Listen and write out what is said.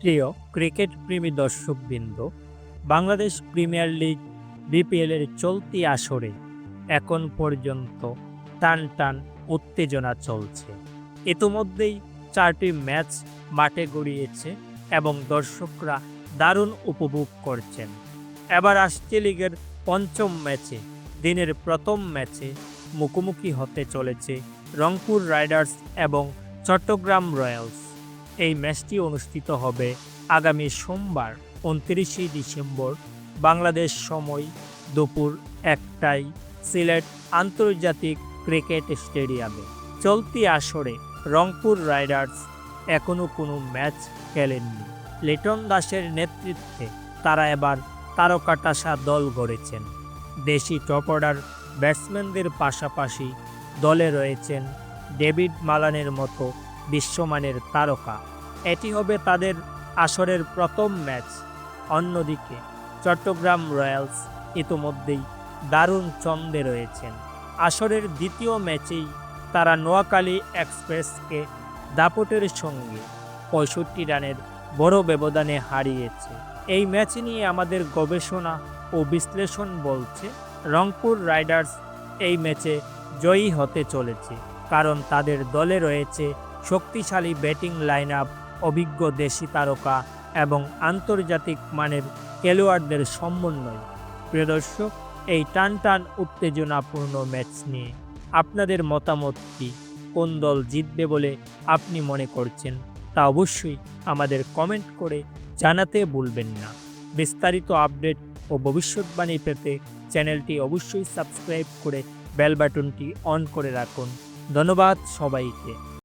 প্রিয় ক্রিকেট প্রেমী দর্শকবৃন্দ, বাংলাদেশ প্রিমিয়ার লিগ বিপিএল এর চলতি আসরে এখন পর্যন্ত টান টান উত্তেজনা চলছে। ইতোমধ্যেই 4টি ম্যাচ মাঠে গড়িয়েছে এবং দর্শকরা দারুণ উপভোগ করছেন। এবার আসছে লিগের পঞ্চম ম্যাচে। দিনের প্রথম ম্যাচে মুখোমুখি হতে চলেছে রংপুর রাইডার্স এবং চট্টগ্রাম রয়্যালস। এই ম্যাচটি অনুষ্ঠিত হবে আগামী সোমবার 29শে ডিসেম্বর বাংলাদেশ সময় দুপুর 1টায় সিলেট আন্তর্জাতিক ক্রিকেট স্টেডিয়ামে। চলতি আসরে রংপুর রাইডার্স এখনও কোনো ম্যাচ খেলেননি। লিটন দাসের নেতৃত্বে তারা এবার তারকাটাসা দল গড়েছেন। দেশি টপ অর্ডার ব্যাটসম্যানদের পাশাপাশি দলে রয়েছেন ডেভিড মালানের মতো বিশ্বমানের তারকা। এটি হবে তাদের আসরের প্রথম ম্যাচ। অন্যদিকে চট্টগ্রাম রয়্যালস ইতোমধ্যেই দারুণ ছন্দে রয়েছেন। আসরের দ্বিতীয় ম্যাচেই তারা নোয়াখালী এক্সপ্রেসকে দাপটের সঙ্গে 65 রানের বড় ব্যবধানে হারিয়েছে। এই ম্যাচ নিয়ে আমাদের গবেষণা ও বিশ্লেষণ বলছে রংপুর রাইডার্স এই ম্যাচে জয়ী হতে চলেছে, কারণ তাদের দলে রয়েছে শক্তিশালী ব্যাটিং লাইন আপ, অভিজ্ঞ দেশি তারকা এবং আন্তর্জাতিক মানের খেলোয়াড়দের সমন্বয়। প্রিয় দর্শক, এই টান টান উত্তেজনাপূর্ণ ম্যাচ নিয়ে আপনাদের মতামত কি? কোন দল জিতবে বলে আপনি মনে করছেন তা অবশ্যই আমাদের কমেন্ট করে জানাতে ভুলবেন না। বিস্তারিত আপডেট ও ভবিষ্যৎবাণী পেতে চ্যানেলটি অবশ্যই সাবস্ক্রাইব করে বেল বাটনটি অন করে রাখুন। ধন্যবাদ সবাইকে।